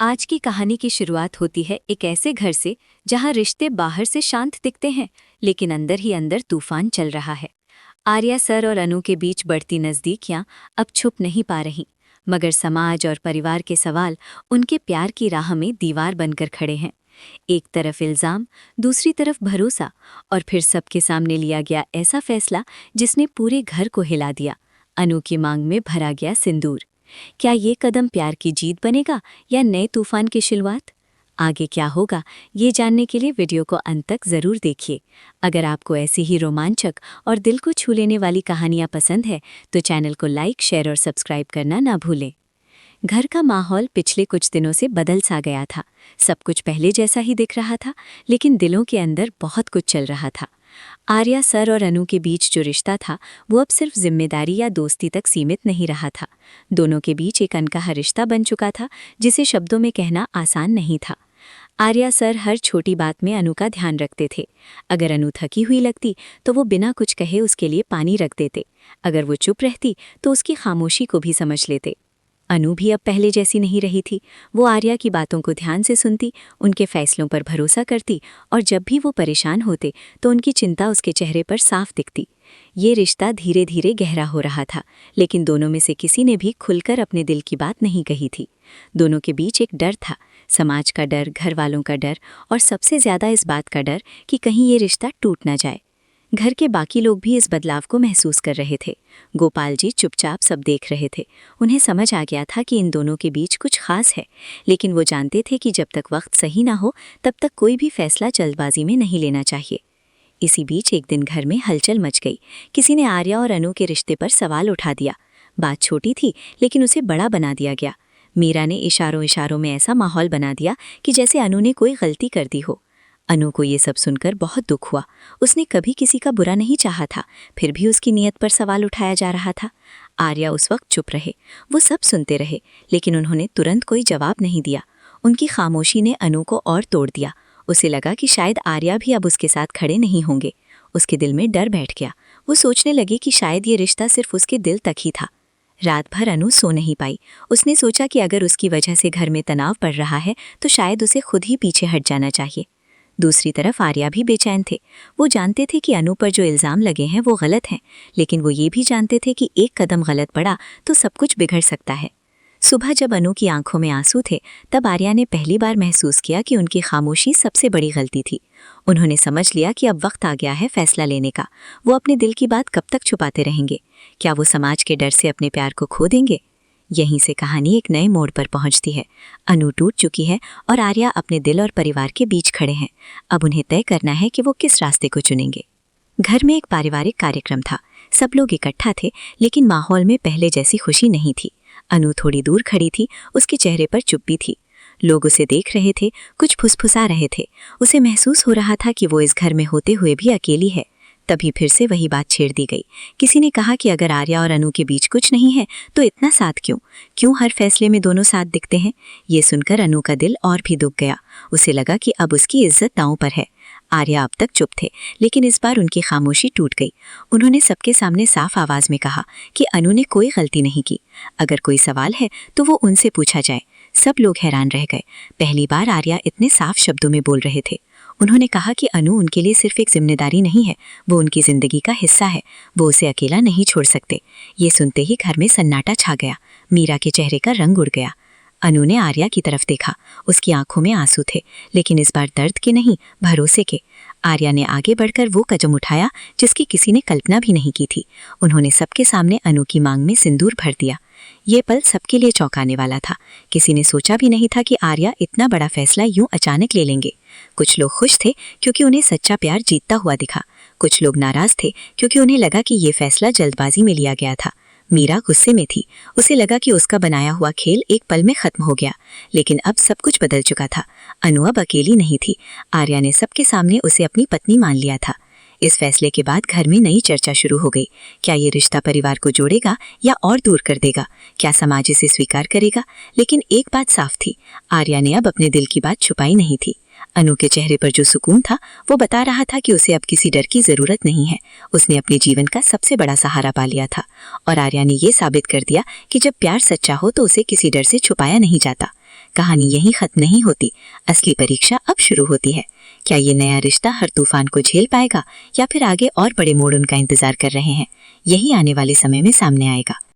आज की कहानी की शुरुआत होती है एक ऐसे घर से जहां रिश्ते बाहर से शांत दिखते हैं, लेकिन अंदर ही अंदर तूफान चल रहा है। आर्या सर और अनु के बीच बढ़ती नज़दीकियां अब छुप नहीं पा रहीं, मगर समाज और परिवार के सवाल उनके प्यार की राह में दीवार बनकर खड़े हैं। एक तरफ इल्ज़ाम, दूसरी तरफ भरोसा, और फिर सबके सामने लिया गया ऐसा फैसला जिसने पूरे घर को हिला दिया। अनु की मांग में भरा गया सिंदूर। क्या ये कदम प्यार की जीत बनेगा या नए तूफान की शुरुआत? आगे क्या होगा, ये जानने के लिए वीडियो को अंत तक ज़रूर देखिए। अगर आपको ऐसी ही रोमांचक और दिल को छू लेने वाली कहानियाँ पसंद है तो चैनल को लाइक, शेयर और सब्सक्राइब करना ना भूलें। घर का माहौल पिछले कुछ दिनों से बदल सा गया था। सब कुछ पहले जैसा ही दिख रहा था, लेकिन दिलों के अंदर बहुत कुछ चल रहा था। आर्या सर और अनु के बीच जो रिश्ता था वो अब सिर्फ जिम्मेदारी या दोस्ती तक सीमित नहीं रहा था। दोनों के बीच एक अनकहा रिश्ता बन चुका था, जिसे शब्दों में कहना आसान नहीं था। आर्या सर हर छोटी बात में अनु का ध्यान रखते थे। अगर अनु थकी हुई लगती तो वो बिना कुछ कहे उसके लिए पानी रख देते। अगर वो चुप रहती तो उसकी खामोशी को भी समझ लेते। अनु भी अब पहले जैसी नहीं रही थी। वो आर्या की बातों को ध्यान से सुनती, उनके फैसलों पर भरोसा करती, और जब भी वो परेशान होते तो उनकी चिंता उसके चेहरे पर साफ दिखती। ये रिश्ता धीरे धीरे गहरा हो रहा था, लेकिन दोनों में से किसी ने भी खुलकर अपने दिल की बात नहीं कही थी। दोनों के बीच एक डर था, समाज का डर, घर वालों का डर, और सबसे ज्यादा इस बात का डर कि कहीं ये रिश्ता टूट ना जाए। घर के बाकी लोग भी इस बदलाव को महसूस कर रहे थे। गोपाल जी चुपचाप सब देख रहे थे। उन्हें समझ आ गया था कि इन दोनों के बीच कुछ खास है, लेकिन वो जानते थे कि जब तक वक्त सही ना हो तब तक कोई भी फैसला जल्दबाजी में नहीं लेना चाहिए। इसी बीच एक दिन घर में हलचल मच गई। किसी ने आर्या और अनु के रिश्ते पर सवाल उठा दिया। बात छोटी थी, लेकिन उसे बड़ा बना दिया गया। मीरा ने इशारों इशारों में ऐसा माहौल बना दिया कि जैसे अनु ने कोई गलती कर दी हो। अनु को ये सब सुनकर बहुत दुख हुआ। उसने कभी किसी का बुरा नहीं चाहा था, फिर भी उसकी नीयत पर सवाल उठाया जा रहा था। आर्या उस वक्त चुप रहे। वो सब सुनते रहे, लेकिन उन्होंने तुरंत कोई जवाब नहीं दिया। उनकी खामोशी ने अनु को और तोड़ दिया। उसे लगा कि शायद आर्या भी अब उसके साथ खड़े नहीं होंगे। उसके दिल में डर बैठ गया। वो सोचने लगी कि शायद ये रिश्ता सिर्फ उसके दिल तक ही था। रात भर अनु सो नहीं पाई। उसने सोचा कि अगर उसकी वजह से घर में तनाव पड़ रहा है तो शायद उसे खुद ही पीछे हट जाना चाहिए। दूसरी तरफ आर्या भी बेचैन थे। वो जानते थे कि अनु पर जो इल्ज़ाम लगे हैं वो गलत हैं, लेकिन वो ये भी जानते थे कि एक कदम गलत पड़ा तो सब कुछ बिगड़ सकता है। सुबह जब अनु की आंखों में आंसू थे, तब आर्या ने पहली बार महसूस किया कि उनकी खामोशी सबसे बड़ी गलती थी। उन्होंने समझ लिया कि अब वक्त आ गया है फैसला लेने का। वो अपने दिल की बात कब तक छुपाते रहेंगे? क्या वो समाज के डर से अपने प्यार को खो देंगे? यहीं से कहानी एक नए मोड़ पर पहुंचती है। अनु टूट चुकी है और आर्या अपने दिल और परिवार के बीच खड़े हैं। अब उन्हें तय करना है कि वो किस रास्ते को चुनेंगे। घर में एक पारिवारिक कार्यक्रम था। सब लोग इकट्ठा थे, लेकिन माहौल में पहले जैसी खुशी नहीं थी। अनु थोड़ी दूर खड़ी थी, उसके चेहरे पर चुप्पी थी। लोग उसे देख रहे थे, कुछ फुसफुसा रहे थे। उसे महसूस हो रहा था कि वो इस घर में होते हुए भी अकेली है। तभी फिर से वही बात छेड़ दी गई। किसी ने कहा कि अगर आर्या और अनु के बीच कुछ नहीं है तो इतना साथ क्यों हर फैसले में दोनों साथ दिखते हैं? ये सुनकर अनु का दिल और भी दुख गया। उसे लगा कि अब उसकी इज्जत दांव पर है। आर्या अब तक चुप थे, लेकिन इस बार उनकी खामोशी टूट गई। उन्होंने सबके सामने साफ आवाज में कहा कि अनु ने कोई गलती नहीं की। अगर कोई सवाल है तो वो उनसे पूछा जाए। सब लोग हैरान रह गए। पहली बार आर्या इतने साफ शब्दों में बोल रहे थे। उन्होंने कहा कि अनु उनके लिए सिर्फ एक जिम्मेदारी नहीं है, वो उनकी जिंदगी का हिस्सा है। वो उसे अकेला नहीं छोड़ सकते। ये सुनते ही घर में सन्नाटा छा गया। मीरा के चेहरे का रंग उड़ गया। अनु ने आर्या की तरफ देखा। उसकी आंखों में आंसू थे, लेकिन इस बार दर्द के नहीं, भरोसे के। आर्या ने आगे बढ़कर वो कदम उठाया जिसकी किसी ने कल्पना भी नहीं की थी। उन्होंने सबके सामने अनु की मांग में सिंदूर भर दिया। ये पल सबके लिए चौंकाने वाला था। किसी ने सोचा भी नहीं था कि आर्या इतना बड़ा फैसला यूं अचानक ले लेंगे। कुछ लोग खुश थे क्योंकि उन्हें सच्चा प्यार जीतता हुआ दिखा। कुछ लोग नाराज थे क्योंकि उन्हें लगा कि ये फैसला जल्दबाजी में लिया गया था। मीरा गुस्से में थी। उसे लगा कि उसका बनाया हुआ खेल एक पल में खत्म हो गया, लेकिन अब सब कुछ बदल चुका था। अनु अब अकेली नहीं थी। आर्या ने सबके सामने उसे अपनी पत्नी मान लिया था। इस फैसले के बाद घर में नई चर्चा शुरू हो गई। क्या ये रिश्ता परिवार को जोड़ेगा या और दूर कर देगा? क्या समाज इसे स्वीकार करेगा? लेकिन एक बात साफ थी, आर्या ने अब अपने दिल की बात छुपाई नहीं थी। अनु के चेहरे पर जो सुकून था वो बता रहा था कि उसे अब किसी डर की जरूरत नहीं है। उसने अपने जीवन का सबसे बड़ा सहारा पा लिया था, और आर्या ने ये साबित कर दिया कि जब प्यार सच्चा हो तो उसे किसी डर से छुपाया नहीं जाता। कहानी यहीं खत्म नहीं होती, असली परीक्षा अब शुरू होती है। क्या ये नया रिश्ता हर तूफान को झेल पाएगा या फिर आगे और बड़े मोड़ उनका इंतजार कर रहे हैं? यही आने वाले समय में सामने आएगा।